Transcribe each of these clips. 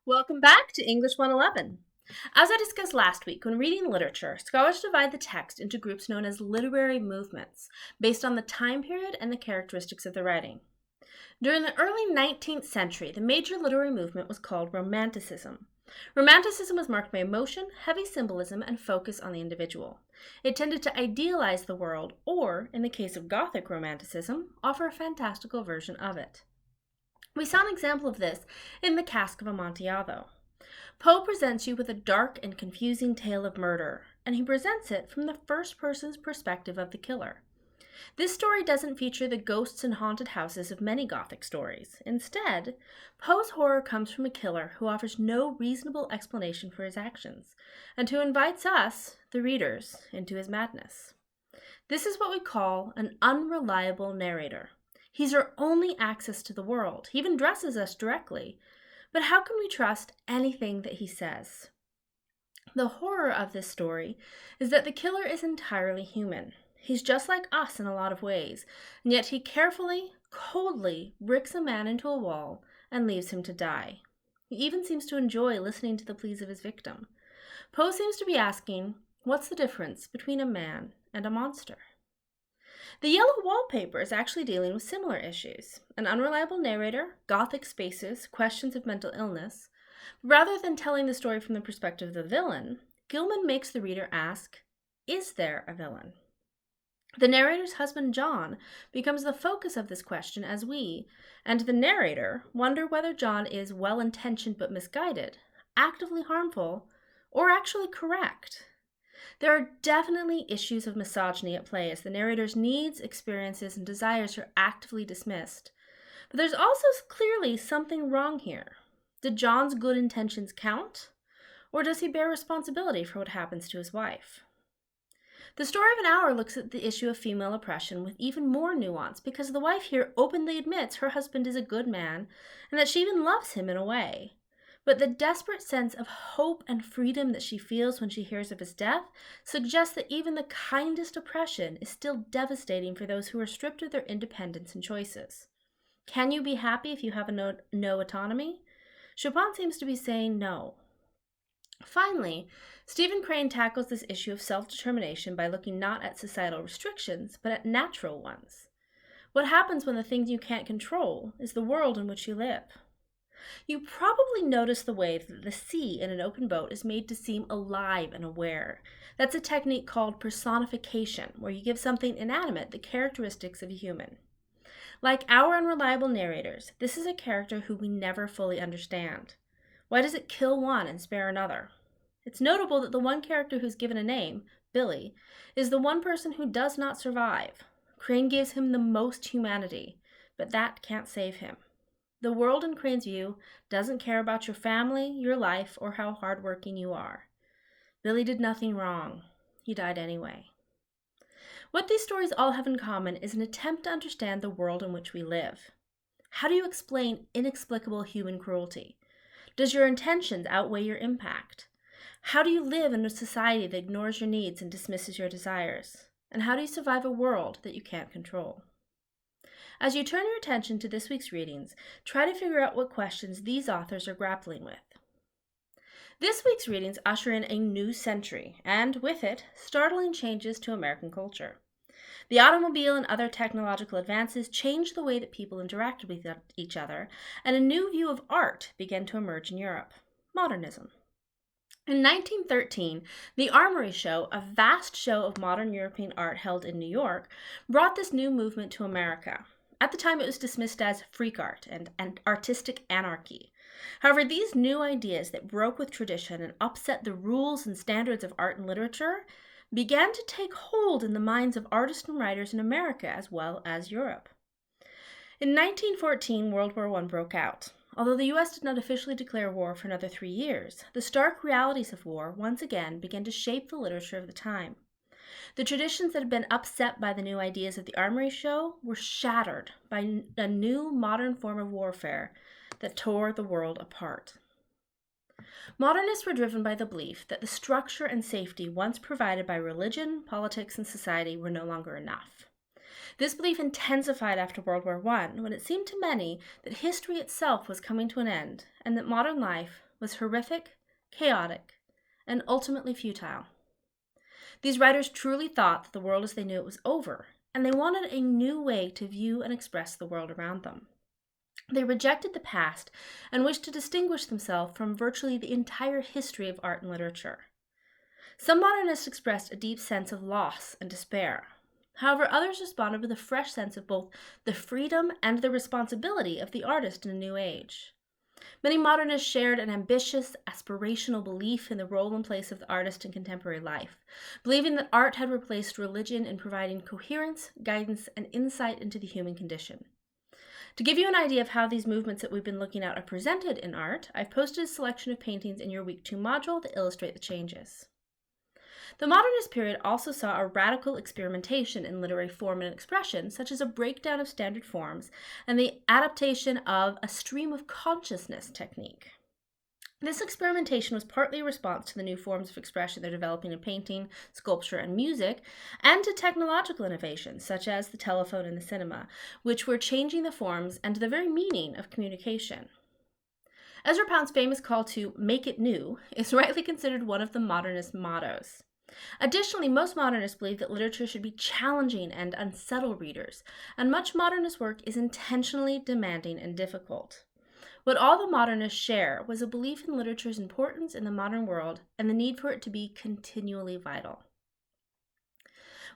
Welcome back to English 111. As I discussed last week, when reading literature, scholars divide the text into groups known as literary movements, based on the time period and the characteristics of the writing. During the early 19th century, the major literary movement was called Romanticism. Romanticism was marked by emotion, heavy symbolism, and focus on the individual. It tended to idealize the world, or, in the case of Gothic Romanticism, offer a fantastical version of it. We saw an example of this in The Cask of Amontillado. Poe presents you with a dark and confusing tale of murder, and he presents it from the first person's perspective of the killer. This story doesn't feature the ghosts and haunted houses of many Gothic stories. Instead, Poe's horror comes from a killer who offers no reasonable explanation for his actions, and who invites us, the readers, into his madness. This is what we call an unreliable narrator. He's our only access to the world. He even addresses us directly. But how can we trust anything that he says? The horror of this story is that the killer is entirely human. He's just like us in a lot of ways, and yet he carefully, coldly bricks a man into a wall and leaves him to die. He even seems to enjoy listening to the pleas of his victim. Poe seems to be asking, what's the difference between a man and a monster? The Yellow Wallpaper is actually dealing with similar issues. An unreliable narrator, Gothic spaces, questions of mental illness. Rather than telling the story from the perspective of the villain, Gilman makes the reader ask, is there a villain? The narrator's husband, John, becomes the focus of this question as we, and the narrator, wonder whether John is well-intentioned but misguided, actively harmful, or actually correct. There are definitely issues of misogyny at play as the narrator's needs, experiences, and desires are actively dismissed. But there's also clearly something wrong here. Did John's good intentions count? Or does he bear responsibility for what happens to his wife? The Story of an Hour looks at the issue of female oppression with even more nuance because the wife here openly admits her husband is a good man and that she even loves him in a way. But the desperate sense of hope and freedom that she feels when she hears of his death suggests that even the kindest oppression is still devastating for those who are stripped of their independence and choices. Can you be happy if you have no autonomy? Chopin seems to be saying no. Finally, Stephen Crane tackles this issue of self-determination by looking not at societal restrictions, but at natural ones. What happens when the thing you can't control is the world in which you live? You probably notice the way that the sea in an open boat is made to seem alive and aware. That's a technique called personification, where you give something inanimate the characteristics of a human. Like our unreliable narrators, this is a character who we never fully understand. Why does it kill one and spare another? It's notable that the one character who's given a name, Billy, is the one person who does not survive. Crane gives him the most humanity, but that can't save him. The world in Crane's view doesn't care about your family, your life, or how hardworking you are. Billy did nothing wrong. He died anyway. What these stories all have in common is an attempt to understand the world in which we live. How do you explain inexplicable human cruelty? Does your intentions outweigh your impact? How do you live in a society that ignores your needs and dismisses your desires? And how do you survive a world that you can't control? As you turn your attention to this week's readings, try to figure out what questions these authors are grappling with. This week's readings usher in a new century, and with it, startling changes to American culture. The automobile and other technological advances changed the way that people interacted with each other, and a new view of art began to emerge in Europe: Modernism. In 1913, the Armory Show, a vast show of modern European art held in New York, brought this new movement to America. At the time, it was dismissed as freak art and artistic anarchy. However, these new ideas that broke with tradition and upset the rules and standards of art and literature began to take hold in the minds of artists and writers in America as well as Europe. In 1914, World War I broke out. Although the U.S. did not officially declare war for another 3 years, the stark realities of war once again began to shape the literature of the time. The traditions that had been upset by the new ideas of the Armory Show were shattered by a new modern form of warfare that tore the world apart. Modernists were driven by the belief that the structure and safety once provided by religion, politics, and society were no longer enough. This belief intensified after World War I, when it seemed to many that history itself was coming to an end and that modern life was horrific, chaotic, and ultimately futile. These writers truly thought that the world as they knew it was over, and they wanted a new way to view and express the world around them. They rejected the past and wished to distinguish themselves from virtually the entire history of art and literature. Some modernists expressed a deep sense of loss and despair. However, others responded with a fresh sense of both the freedom and the responsibility of the artist in a new age. Many modernists shared an ambitious, aspirational belief in the role and place of the artist in contemporary life, believing that art had replaced religion in providing coherence, guidance, and insight into the human condition. To give you an idea of how these movements that we've been looking at are presented in art, I've posted a selection of paintings in your Week 2 module that illustrate the changes. The modernist period also saw a radical experimentation in literary form and expression, such as a breakdown of standard forms and the adaptation of a stream of consciousness technique. This experimentation was partly a response to the new forms of expression they're developing in painting, sculpture, and music, and to technological innovations, such as the telephone and the cinema, which were changing the forms and the very meaning of communication. Ezra Pound's famous call to "make it new" is rightly considered one of the modernist mottos. Additionally, most modernists believe that literature should be challenging and unsettle readers, and much modernist work is intentionally demanding and difficult. What all the modernists share was a belief in literature's importance in the modern world and the need for it to be continually vital.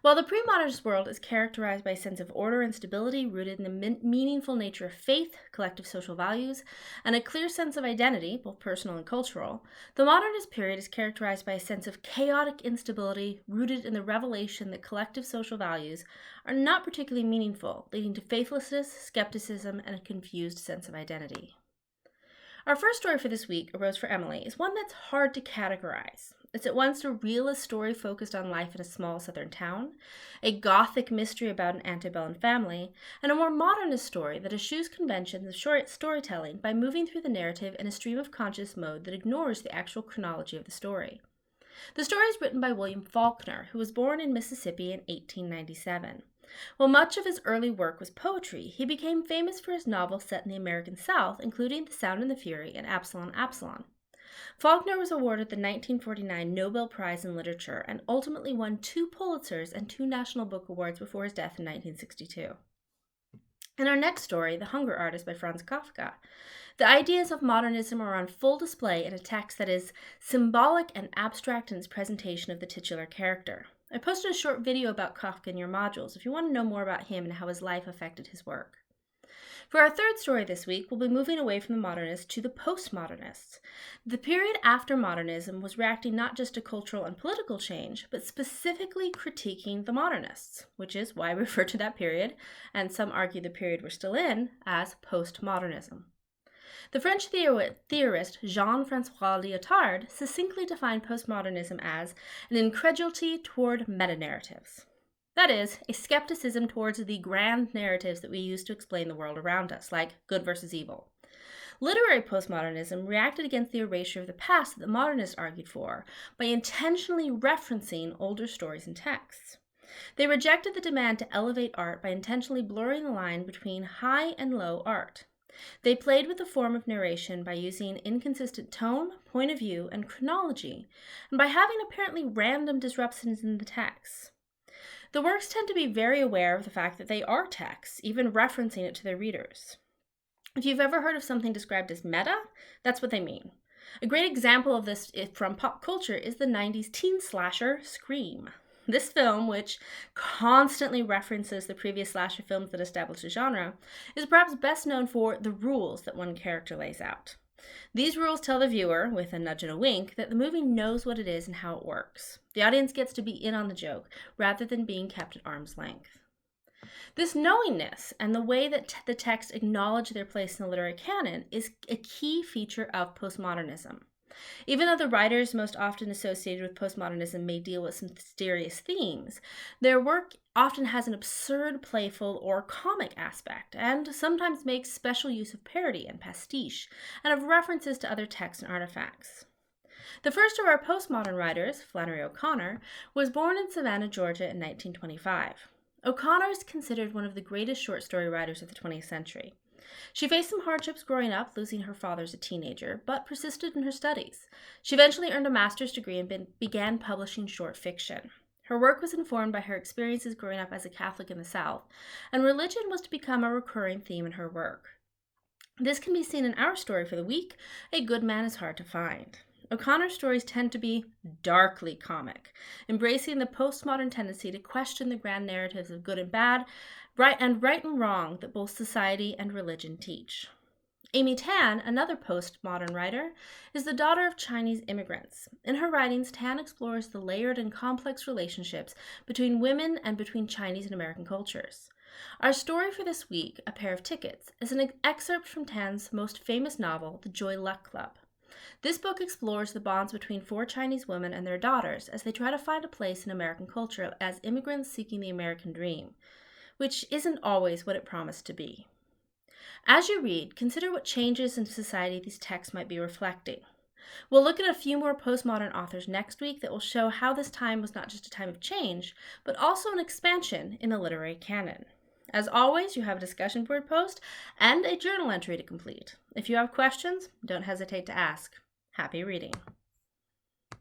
While the pre-modernist world is characterized by a sense of order and stability rooted in the meaningful nature of faith, collective social values, and a clear sense of identity, both personal and cultural, the modernist period is characterized by a sense of chaotic instability rooted in the revelation that collective social values are not particularly meaningful, leading to faithlessness, skepticism, and a confused sense of identity. Our first story for this week, A Rose for Emily, is one that's hard to categorize. It's at once a realist story focused on life in a small southern town, a gothic mystery about an antebellum family, and a more modernist story that eschews conventions of short storytelling by moving through the narrative in a stream of conscious mode that ignores the actual chronology of the story. The story is written by William Faulkner, who was born in Mississippi in 1897. While much of his early work was poetry, he became famous for his novels set in the American South, including The Sound and the Fury and Absalom, Absalom. Faulkner was awarded the 1949 Nobel Prize in Literature and ultimately won 2 Pulitzers and 2 National Book Awards before his death in 1962. In our next story, The Hunger Artist by Franz Kafka, the ideas of modernism are on full display in a text that is symbolic and abstract in its presentation of the titular character. I posted a short video about Kafka in your modules if you want to know more about him and how his life affected his work. For our third story this week, we'll be moving away from the modernists to the postmodernists. The period after modernism was reacting not just to cultural and political change, but specifically critiquing the modernists, which is why I refer to that period, and some argue the period we're still in, as postmodernism. The French theorist Jean-François Lyotard succinctly defined postmodernism as an incredulity toward meta-narratives. That is, a skepticism towards the grand narratives that we use to explain the world around us, like good versus evil. Literary postmodernism reacted against the erasure of the past that the modernists argued for by intentionally referencing older stories and texts. They rejected the demand to elevate art by intentionally blurring the line between high and low art. They played with the form of narration by using inconsistent tone, point of view, and chronology, and by having apparently random disruptions in the text. The works tend to be very aware of the fact that they are texts, even referencing it to their readers. If you've ever heard of something described as meta, that's what they mean. A great example of this from pop culture is the 90s teen slasher Scream. This film, which constantly references the previous slasher films that established the genre, is perhaps best known for the rules that one character lays out. These rules tell the viewer, with a nudge and a wink, that the movie knows what it is and how it works. The audience gets to be in on the joke, rather than being kept at arm's length. This knowingness and the way that the texts acknowledge their place in the literary canon is a key feature of postmodernism. Even though the writers most often associated with postmodernism may deal with some mysterious themes, their work often has an absurd, playful, or comic aspect, and sometimes makes special use of parody and pastiche, and of references to other texts and artifacts. The first of our postmodern writers, Flannery O'Connor, was born in Savannah, Georgia in 1925. O'Connor is considered one of the greatest short story writers of the 20th century. She faced some hardships growing up, losing her father as a teenager, but persisted in her studies. She eventually earned a master's degree and began publishing short fiction. Her work was informed by her experiences growing up as a Catholic in the South, and religion was to become a recurring theme in her work. This can be seen in our story for the week, A Good Man is Hard to Find. O'Connor's stories tend to be darkly comic, embracing the postmodern tendency to question the grand narratives of good and bad, right and wrong that both society and religion teach. Amy Tan, another postmodern writer, is the daughter of Chinese immigrants. In her writings, Tan explores the layered and complex relationships between women and between Chinese and American cultures. Our story for this week, A Pair of Tickets, is an excerpt from Tan's most famous novel, The Joy Luck Club. This book explores the bonds between 4 Chinese women and their daughters as they try to find a place in American culture as immigrants seeking the American dream, which isn't always what it promised to be. As you read, consider what changes in society these texts might be reflecting. We'll look at a few more postmodern authors next week that will show how this time was not just a time of change, but also an expansion in the literary canon. As always, you have a discussion board post and a journal entry to complete. If you have questions, don't hesitate to ask. Happy reading.